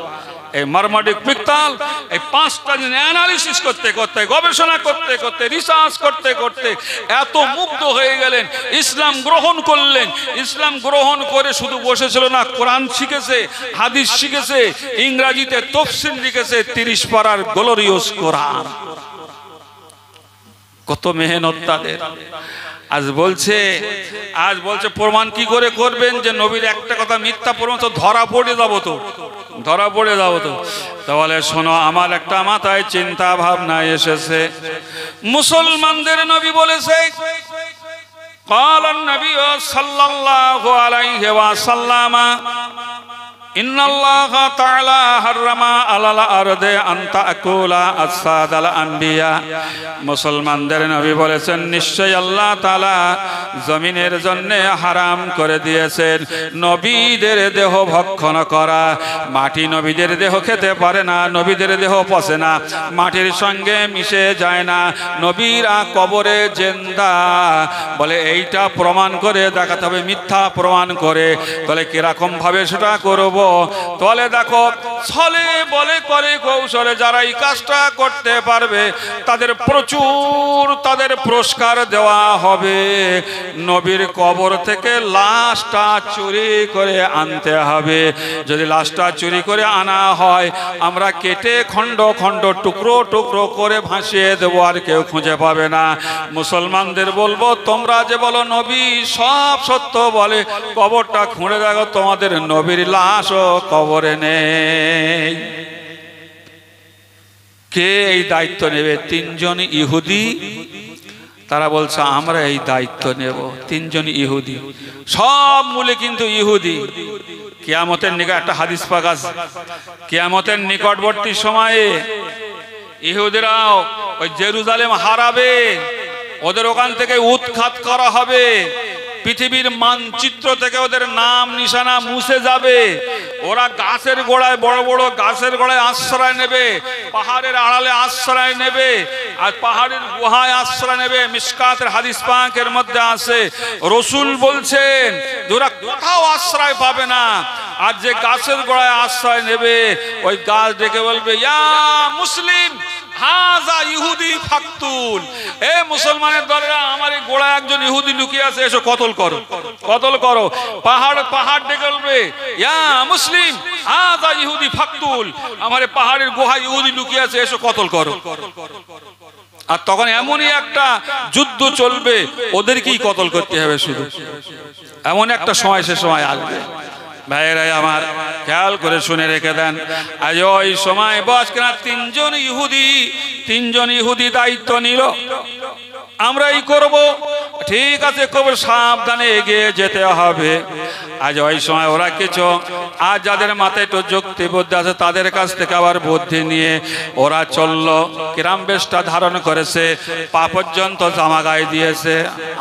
এই মারমাডিক পিক্তাল এই 5টা দিন অ্যানালিসিস করতে করতে, গবেষণা করতে করতে, রিসার্চ করতে করতে এত মুগ্ধ হয়ে গেলেন, ইসলাম গ্রহণ করলেন। ইসলাম গ্রহণ করে শুধু বসেছিল না, কোরআন শিখেছে, হাদিস শিখেছে, ইংরেজিতে তাফসীর লিখেছে, 30 পারার গ্লোরিয়াস কোরআন। কত মেহনত তাদের। আজ বলছে প্রমাণ কি করে করবেন যে নবীর একটা কথা মিথ্যা, প্রমাণ তো ধরা পড়ে যাবো তো। তাহলে শোনো, আমার একটা মাথায় চিন্তা ভাবনা এসেছে। মুসলমানদের নবী বলেছে, قال النبي صلى الله عليه وسلم إن الله تعالى حرم على الأرض أن تأكل أجساد الأنبياء। মুসলমানদের নবী বলেছেন, নিশ্চয় আল্লাহ তাআলা জমিনের জন্য হারাম করে দিয়েছেন নবীদের দেহ ভক্ষণ করা। মাটি নবীদের দেহ খেতে পারে না, নবীদের দেহ পচে না, মাটির সঙ্গে মিশে যায় না, নবীরা কবরে জিন্দা। বলে এইটা প্রমাণ করে দেখাতে হবে, মিথ্যা প্রমাণ করে। তাহলে কিরকম ভাবে সেটা করব? তাহলে দেখো, ছলে বলে করে কৌশলে যারা এই কাজটা করতে পারবে তাদের প্রচুর পুরস্কার দেওয়া হবে। নবীর কবর থেকে লাশটা চুরি করে আনতে হবে। যদি লাশটা চুরি করে আনা হয়, আমরা কেটে খণ্ড খণ্ড টুকরো টুকরো করে ভাসিয়ে দেবো, আর কেউ খুঁজে পাবে না। মুসলমানদের বলবো, তোমরা যে বলো নবী সব সত্য বলে, কবরটা খুঁড়ে দেখো, তোমাদের নবীর লাশও কবরে নেই। কে এই দায়িত্ব নেবে? 3 জন ইহুদি। তারা বলছে আমরা এই দায়িত্ব নেব। 3 জন ইহুদি, সব মূলে কিন্তু ইহুদি। কিয়ামতের নিকট একটা হাদিস পাক আছে, কিয়ামতের নিকটবর্তী সময়ে ইহুদিরাও ওই জেরুজালেম হারাবে, ওদের ওখান থেকে উৎখাত করা হবে, পৃথিবীর মানচিত্র থেকে ওদের নাম নিশানা মুছে যাবে। ওরা গাছের গোড়ায়, বড় বড় গাছের গোড়ায় আশ্রয় নেবে, পাহাড়ের আড়ালে আশ্রয় নেবে, আর পাহাড়ের গুহায় আশ্রয় নেবে। মিশকাতের হাদিস পাকের মধ্যে আছে, রসুল বলছেন ওরা কোথাও আশ্রয় পাবে না। আর যে গাছের গোড়ায় আশ্রয় নেবে, ওই গাছ ডেকে বলবে, ইয়া মুসলিম হাজা ইহুদি ফাকতুল। এ মুসলমানের দলেরা, আমার এই গোড়ায় একজন ইহুদি লুকিয়ে আছে, এসো কতল করো, কতল করো। পাহাড় ডেকে বলবে, ইয়া মুসলিম হাজা ইহুদি ফাকতুল, আমার এই পাহাড়ের গুহায় ইহুদি লুকিয়ে আছে, এসো কতল করো। আর তখন এমনই একটা যুদ্ধ চলবে, ওদেরকেই কতল করতে হবে শুধু। এমন একটা সময়, সে সময় আসবে। ভাইয়েরাই আমার, খেয়াল করে শুনে রেখে দেন। আজ ওই সময় বস কেনা 3 জন ইহুদি দায়িত্ব নিল, আমরা এই করব। ঠিক আছে, খুব সাবধানে এগিয়ে যেতে হবে। আজ ওই সময় ওরা কিছু, আজ যাদের মাথায় একটু যুক্তি বুদ্ধি আছে, তাদের কাছ থেকে আবার বুদ্ধি নিয়ে ওরা চললো। কিরাম বেশটা ধারণ করেছে, পা পর্যন্ত জামা গায়ে দিয়েছে,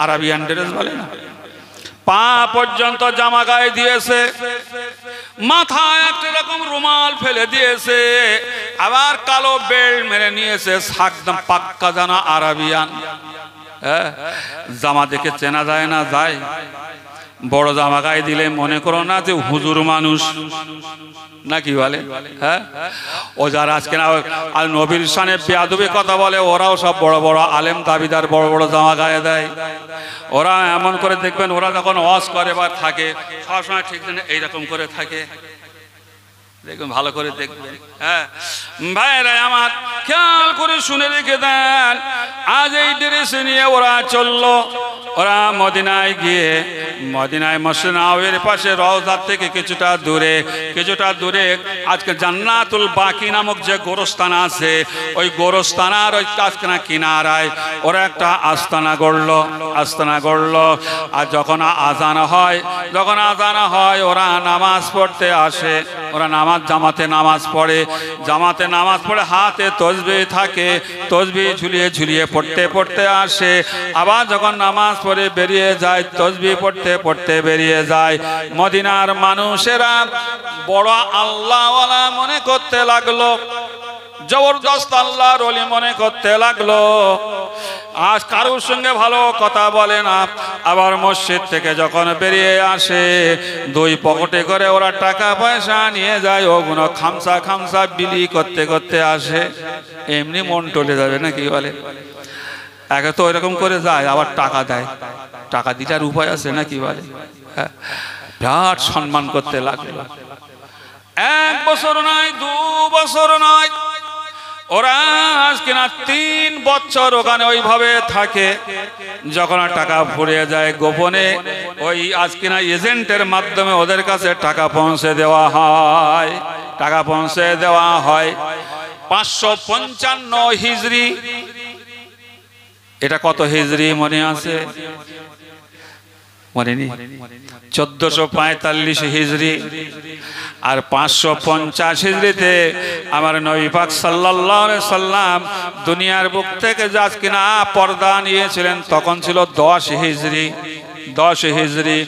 আরবিয়ান ড্রেস বলে না, পা পর্যন্ত জামা গায়ে দিয়েছে, মাথায় একটা রকম রুমাল ফেলে দিয়েছে, আবার কালো বেল্ট মেরে নিয়েছে, একদম পাক্কা জানা আরবিয়ান। জামা দেখে চেনা যায় না? যায়। বড় জামা গায়ে দিলে মনে করো না যে হুজুর মানুষ, নাকি বলে? হ্যাঁ, ও যারা আজকে না আর নবীর শানে বেয়াদবি কথা বলে, ওরাও সব বড় বড় আলেম দাবিদার বড় বড় জামা গায়ে দেয়। ওরা এমন করে দেখবেন, ওরা যখন ওয়াজ করে বা থাকে, সবসময় ঠিক এইরকম করে থাকে, দেখবেন, ভালো করে দেখবেন। হ্যাঁ ভাইরা আমার, খেয়াল করে শুনে রেখে দেন। আজ এই ড্রেস নিয়ে ওরা চললো। ওরা মদিনায় গিয়ে, মদিনায় মসজিদ নববীর পাশে রওজা থেকে কিছুটা দূরে আজকে জান্নাতুল বাকি নামক যে গোরস্থান আছে, ওই গোরস্থানার ওই কাছখানা কিনারায় ওরা একটা আস্তানা গড়লো। আর যখন আজান হয় ওরা নামাজ পড়তে আসে। ওরা জামাতে নামাজ পড়ে, হাতে তসবিহ থাকে, তসবিহ ঝুলিয়ে পড়তে আসে। আবার যখন নামাজ পড়ে বেরিয়ে যায়, তসবিহ পড়তে বেরিয়ে যায়। মদিনার মানুষেরা বড় আল্লাহওয়ালা মনে করতে লাগলো। জবরদস্ত আল্লাহর ওলি মনে করতে লাগলো। আজ কারোর সঙ্গে ভালো কথা বলে না, আবার মসজিদ থেকে যখন বেরিয়ে আসে দুই পকেটে করে ওরা টাকা পয়সা নিয়ে যায়, ওগুলো খামসা খামসা বিলি করতে করতে আসে। এমনি মন টলে যাবে না কি বলে? আগে তো এরকম করে যায়, আবার টাকা দেয়, টাকা দিটার উপায় আছে না কি বলে? হ্যাঁ, বিরাট সম্মান করতে লাগলো। 1 বছর নয়, 2 বছর নয়, ওরা আজ কিনা 3 বছর ওখানে ওইভাবে থাকে। যখন টাকা ফুরিয়ে যায় গোপনে ওই আজ কিনা এজেন্টের মাধ্যমে ওদের কাছে টাকা পৌঁছে দেওয়া হয়, টাকা পৌঁছে দেওয়া হয়। 555 হিজরি, এটা কত হিজরি মনে আছে? মনেনি? 1445 হিজরি। আর 550 হিজরিতে আমার নবী পাক সাল্লাল্লাহু আলাইহি সাল্লাম দুনিয়ার বুক থেকে আজ কিনা পর্দা নিয়েছিলেন, তখন ছিল 10 হিজরি, 10 হিজরি।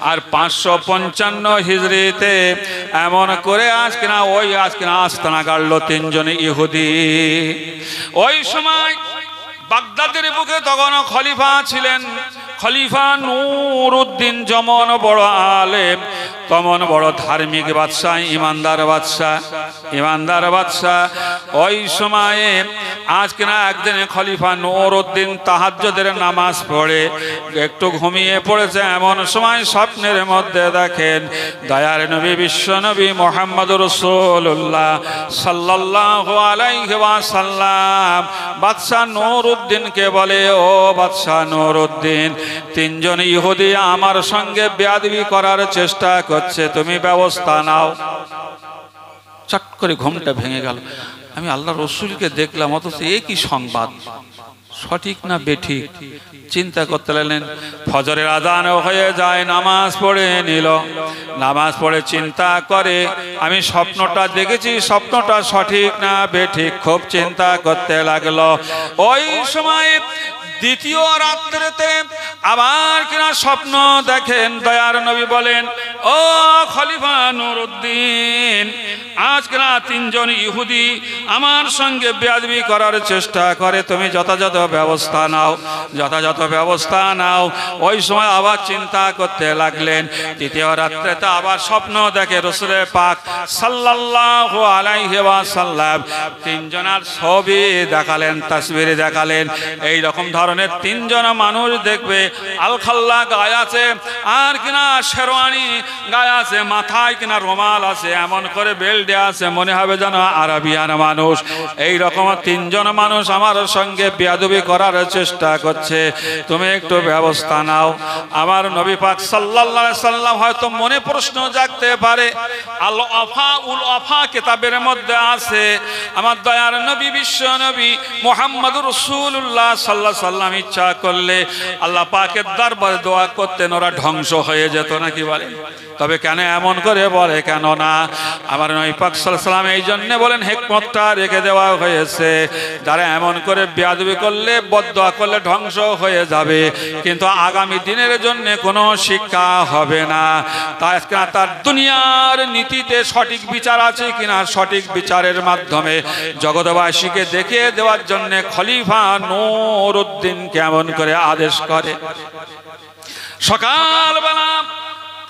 আর 555 হিজরিতে এমন করে আজ কিনা আস্তানা গাড়লো 3 জন ইহুদি। ওই সময় বাগদাদের বুকে তখন খলিফা ছিলেন খলিফা নুরউদ্দিন। যেমন বড় আলেম তেমন বড় ধার্মিক বাদশাহ, ইমানদার বাদশাহ, ইমানদার বাদশাহ। ওই সময়ে আজ কিনা একদিন খলিফা নুরউদ্দিন তাহাজ্জুদের নামাজ পড়ে একটু ঘুমিয়ে পড়েছে। এমন সময় স্বপ্নের মধ্যে দেখেন দয়ার নবী বিশ্ব নবী মুহাম্মদুর রাসূলুল্লাহ সাল্লাল্লাহু আলাইহি ওয়াসাল্লাম বাদশাহ নুরউদ্দিনকে বলে, ও বাদশাহ নুরউদ্দিন, 3 জন ইহুদি আমার সঙ্গে বেয়াদবি করার চেষ্টা করছে, তুমি ব্যবস্থা নাও। চট করে ঘুমটা ভেঙে গেল। আমি আল্লাহ রসুলকে দেখলাম, অথচ এ কি সংবাদ, সঠিক না বেঠিক? চিন্তা করতে লাগলেন। ফজরের আজান হয়ে যায়, নামাজ পড়ে নিল। নামাজ পড়ে চিন্তা করে, আমি স্বপ্নটা দেখেছি, স্বপ্নটা সঠিক না বেঠিক? খুব চিন্তা করতে লাগলো। ওই সময় দ্বিতীয় রাত্রিতে আবার কিনা স্বপ্ন দেখেন। দয়ার নবী বলেন, ও খলিফা নুরউদ্দিন, আজ কিনা 3 জন ইহুদি আমার সঙ্গে বেয়াদবি করার চেষ্টা করে, তুমি যথাযথ ব্যবস্থা নাও, যথাযথ ব্যবস্থা নাও। ওই সময় আবার চিন্তা করতে লাগলেন। তৃতীয় রাত্রিতে আবার স্বপ্ন দেখে রাসূল পাক সাল্লাল্লাহু আলাইহি ওয়াসাল্লাম 3 জনের ছবি দেখালেন, তাসবির দেখালেন। এই রকম ধরনের 3 জন মানুষ দেখবে, আলখাল্লা গায়ে আছে, আর কিনা শেরওয়ানি গায়ে আছে, মাথায় কিনা রুমাল আছে, এমন করে বেল্ট আছে, মনে হবে যেন আরবিয়ান মানুষ। এই রকম 3 জন মানুষ আমার সঙ্গে বেয়াদবি করার চেষ্টা করছে, তুমি একটু ব্যবস্থা নাও। আমার নবী পাক সাল্লাল্লাহু আলাইহি সাল্লাম হয়তো মনে প্রশ্ন জাগতে পারে, আল আফা উল আফা কিতাবের মধ্যে আছে, আমার দয়ার নবী বিশ্ব নবী মুহাম্মদুর রাসূলুল্লাহ সাল্লাল্লাহু আলাইহি সাল্লাম ইচ্ছা করলে আল্লাহ পাকের দরবারে দোয়া করতেন, ওরা ধ্বংস হয়ে যেত নাকি বলে? তবে কেন এমন করে বলে? কেন না, আমার নবী পাক সাল্লাল্লাহু আলাইহি সাল্লাম এই জন্য বলেন, হিকমতটা রেখে দেওয়া হয়েছে, যারা এমন করে বেয়াদবি করলে, বদদোয়া করলে ধ্বংস হয়ে যাবে, কিন্তু আগামী দিনের জন্য কোনো শিক্ষা হবে না। তার দুনিয়ার নীতিতে সঠিক বিচার আছে কিনা, সঠিক বিচারের মাধ্যমে জগৎবাসীকে দেখিয়ে দেওয়ার জন্য খলিফা নুরউদ্দিন কেমন করে আদেশ করে। সকালবেলা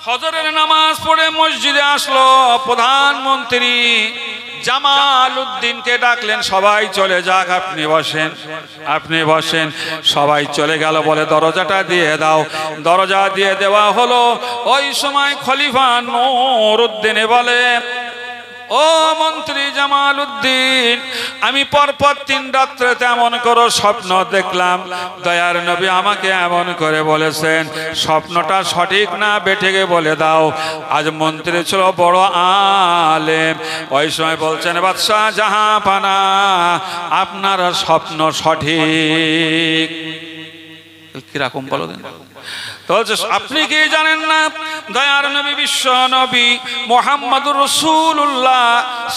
ফজরের নামাজ পড়ে মসজিদে আসলো। প্রধানমন্ত্রী জামাল উদ্দিনকে ডাকলেন, সবাই চলে যাক, আপনি বসেন, আপনি বসেন। সবাই চলে গেল, বলে দরজাটা দিয়ে দাও। দরজা দিয়ে দেওয়া হলো। ওই সময় খলিফা নুরউদ্দিনে বলে, ও মন্ত্রী জামাল উদ্দিন, আমি পরপর 3 রাত্রে এমন করো স্বপ্ন দেখলাম, দয়ার নবী আমাকে এমন করে বলেছেন, স্বপ্নটা সঠিক না বেঠিকে বলে দাও। আজ মন্ত্রী ছিল বড় আলেম, ওই সময় বলছেন, বাদশাহ জাহাঁপানা, আপনার স্বপ্ন সঠিক। কিরকম বলো দেন? তো আপনি কি জানেন না দয়ার নবী বিশ্ব নবী মুহাম্মদুর রাসূলুল্লাহ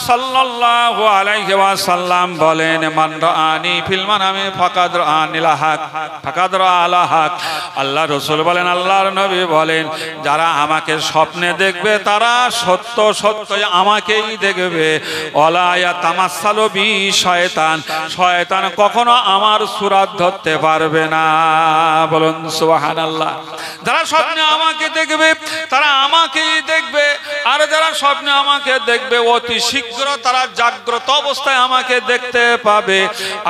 সাল্লাল্লাহু আলাইহি ওয়াসাল্লাম বলেন, মান রাআনি ফিল মানামি ফাকাদ রাআনিল হক ফাকাদ রাআল হক। আল্লাহ রাসূল বলেন, আল্লাহর নবী বলেন, যারা আমাকে স্বপ্নে দেখবে তারা সত্য সত্যই আমাকেই দেখবে। ওয়ালা ইয়াতামাসসালু বি শয়তান, শয়তান কখনো আমার সূরত ধরতে পারবে না। বলুন সুবহানাল্লাহ। যারা স্বপ্নে আমাকে দেখবে তারা আমাকেই দেখবে, আর যারা স্বপ্নে আমাকে দেখবে অতি শীঘ্র তারা জাগ্রত অবস্থায় আমাকে দেখতে পাবে।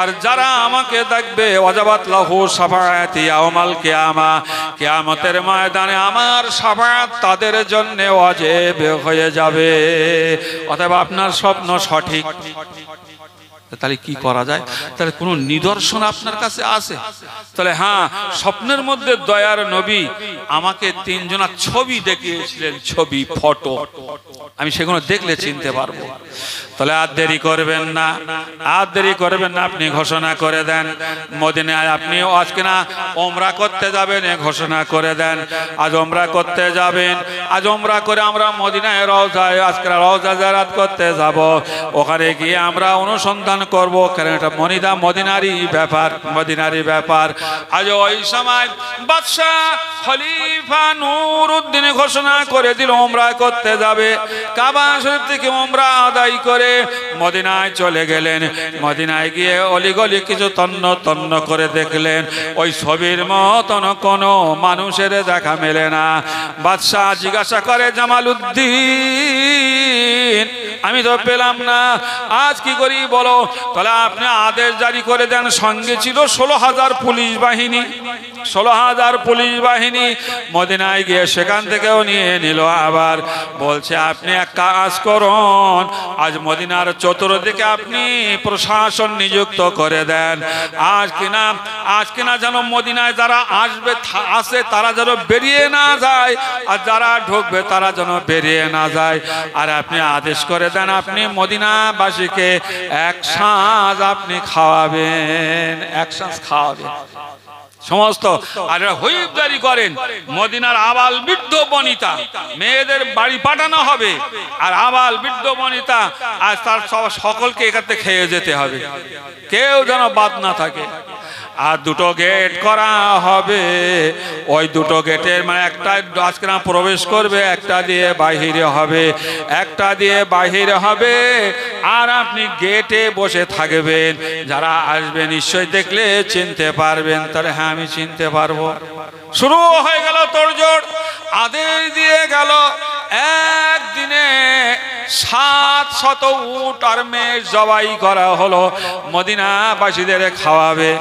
আর যারা আমাকে দেখবে ওয়াজাবাত লাহু শাফাআতি ইয়াউমাল কিয়ামা, কিয়ামতের ময়দানে আমার শাফাআত তাদের জন্য ওয়াজিব হয়ে যাবে। অতএব আপনার স্বপ্ন সঠিক, তাহলে কি করা যায়? তাহলে কোনো নিদর্শন আপনার কাছে আছে? তাহলে হ্যাঁ, স্বপ্নের মধ্যে দয়ার নবী আমাকে তিনজনের ছবি দেখিয়েছিলেন, ছবি ফটো, আমি সেগুলো দেখলে চিনতে পারবো। তাহলে আর দেরি করবেন না, আর দেরি করবেন না, আপনি ঘোষণা করে দেন মদিনায় আপনি আজকে না ওমরা করতে যাবেন, ঘোষণা করে দেন আজ ওমরা করতে যাবেন। আজ ওমরা করে আমরা মদিনায় রওজায় আজকে রওজা জিয়ারত করতে যাব। ওখানে গিয়ে আমরা অনুসন্ধান করব, কারণ এটা মদিনারই ব্যাপার, মদিনারই ব্যাপার। আজ ওই সময় বাদশাহ খলিফা নুরউদ্দিন ঘোষণা করে দিল ওমরা করতে যাবে। কাবা শরীফ থেকে ওমরা আদায় করে মদিনায় চলে গেলেন। মদিনায় গিয়ে অলিগলি কিছু তন্ন তন্ন করে দেখলেন, ওই ছবির মতন কোনো মানুষের দেখা মেলে না। বাদশাহ জিজ্ঞাসা করে, জামালউদ্দিন আমি তো পেলাম না, আজ কি করি বলো? তাহলে আপনি আদেশ জারি করে দেন। সঙ্গে ছিল 16,000 পুলিশ বাহিনী, 16,000 পুলিশ বাহিনী মদিনায় গিয়ে সেখান থেকেও নিয়ে নিল। আবার বলছে আপনি এক কাজ করুন, আজ মদিনার চতুর্দিকে আপনি প্রশাসন নিযুক্ত করে দেন। আজ কিনা যেন মদিনায় যারা আসে তারা যেন বেরিয়ে না যায়, আর যারা ঢুকবে তারা যেন বেরিয়ে না যায়। আর আপনি আদেশ করে দেন আপনি মদিনাবাসীকে এক সাঁজ আপনি খাওয়াবেন, এক সাঁজ খাওয়াবেন সমস্ত। আর হুইপ জারি করেন, মদিনার আবাল বৃদ্ধ বনিতা মেয়েদের বাড়ি পাঠানো হবে, আর আবাল বৃদ্ধ বনিতা আজ তার সকলকে এখানে খেয়ে যেতে হবে, কেউ যেন বাদ না থাকে। আর দুটো গেট করা হবে, ওই দুটো গেটের মানে একটা আজকে না প্রবেশ করবে, একটা দিয়ে বাহিরে হবে, একটা দিয়ে বাহিরে হবে। আর আপনি গেটে বসে থাকবেন, যারা আসবে নিশ্চয় দেখলে চিনতে পারবেন। তাহলে হ্যাঁ আমি চিনতে পারবো। শুরু হয়ে গেল তোড়জোড়, আদেশ দিয়ে গেল একদিনে 700 উট আর মেষ জবাই করা হলো, মদিনাবাসীদের খাওয়াবে,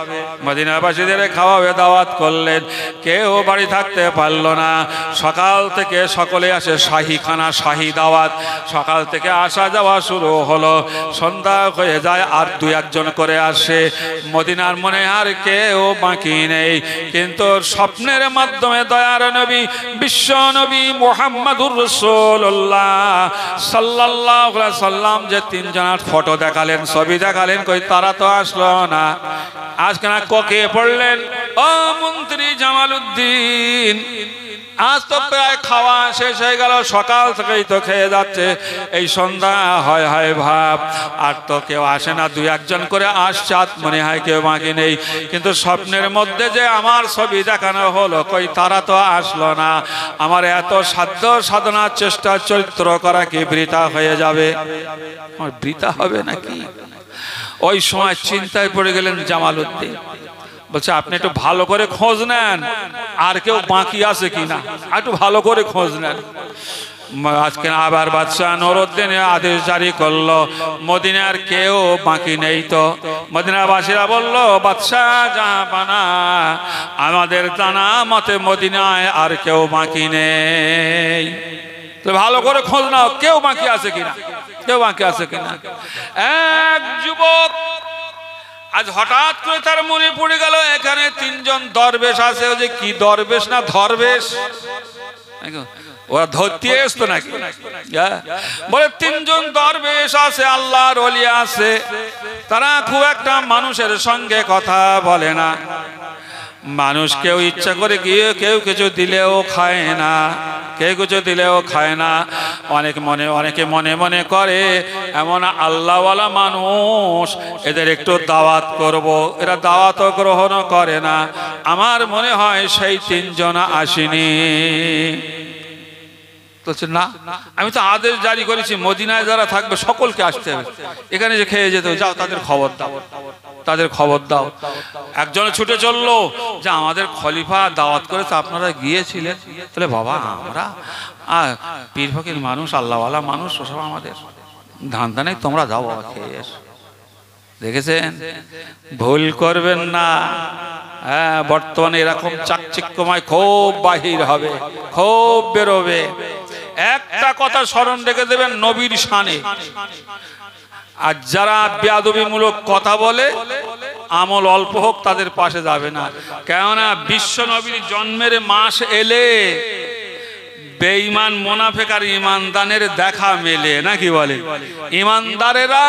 মদিনাবাসীদের খাওয়াবে। দাওয়াত করলেন, কেউ বাড়ি থাকতে পারলো না। সকাল থেকে সকলে আসে, শাহী খানা, শাহী দাওয়াত। সকাল থেকে আসা যাওয়া শুরু হলো, সন্ধ্যা হয়ে যায় আর 2-1 করে আসে। মদিনার মনে আর কেউ বাকি নেই। কিন্তু স্বপ্নের মাধ্যমে দয়ার নবী বিশ্ব নবী মুহাম্মদুর রাসূলুল্লাহ সাল্লাল্লাহু আলাইহি সাল্লাম যে 3 জনের ফটো দেখালেন, ছবি দেখালেন, কই তারা তো আসলো না। আজকে না কোকে পড়লেন, ও মন্ত্রী জামালউদ্দিন, আজ তো প্রায় খাওয়া শেষ হয়ে গেল, সকাল থেকেই তো খেয়ে যাচ্ছে, এই সন্ধ্যা হয় হয় ভাব, আর তো কেউ আসে না। 2-1 করে আসছে, মনে হয় কেউ বাকি নেই। কিন্তু স্বপ্নের মধ্যে যে আমার ছবি দেখানো হলো, কই তারা তো আসলো না। আমার এত সাধ্য সাধনার চেষ্টা চরিত্র করা কি বৃথা হয়ে যাবে? আমার বৃথা হবে নাকি? ওই সময় চিন্তায় পড়ে গেলেন জামালউদ্দিন। বলছে আপনি একটু ভালো করে খোঁজ নেন, আর কেউ বাকি আছে কিনা, একটু ভালো করে খোঁজ নেন। আজকে আবার বাদশাহ নুরউদ্দিন আদেশ জারি করলো, মদিনার কেউ বাকি নেই। তো মদিনাবাসীরা বলল, বাদশাহ জাহাপানা, আমাদের জানা মতে মদিনায় আর কেউ বাকি নেই, ভালো করে খোঁজ নাও, কেউ বাকি আছে কিনা, কেউ বাকি আছে কিনা। এক যুবক আজ হঠাৎ করে তার মনে পড়ে গেল, এখানে 3 জন দরবেশ আছে। ও যে কি দরবেশ না ধরবেশ, ওরা ধরতে এসতো নাকি? বলে 3 জন দরবেশ আছে, আল্লাহর ওলি আছে, তারা খুব একটা মানুষের সঙ্গে কথা বলে না। মানুষ কেউ ইচ্ছা করে গিয়ে কেউ কিছু দিলেও খায় না, কে কিছু দিলেও খায় না। অনেকে মনে মনে করে এমন আল্লাহওয়ালা মানুষ, এদের একটু দাওয়াত করব, এরা দাওয়াতও গ্রহণ করে না। আমার মনে হয় সেই 3 জন আসেনি। না, আমি তো আদেশ জারি করেছি মদিনায় যারা থাকবে সকলকে আসতে হবে, এখানে যে খেয়ে যেতে যাও তাদের খবর দাও, তাদের খবর দাও। একজন ছুটে চললো যে আমাদের খলিফা দাওয়াত করে, তো আপনারা গিয়েছিলেন? তাহলে বাবা আমরা পীর ফকির মানুষ, আল্লাহওয়ালা মানুষ, ওসব আমাদের ধান্দা নেই, তোমরা যাও বাবা খেয়ে এসো। দেখেছেন, ভুল করবেন না। হ্যাঁ, বর্তমানে এরকম চাকচিক্যময় খুব বাহির হবে, খুব বেরোবে। একটা কথা স্মরণ রেখে দেবেন, নবীর শানে আর যারা বেয়াদবিমূলক কথা বলে, আমল অল্প হোক তাদের পাশে যাবে না। কেননা বিশ্ব নবীর জন্মের মাস এলে বেঈমান মুনাফিক আর ইমানদারের দেখা মেলে, নাকি বলে? ইমানদারেরা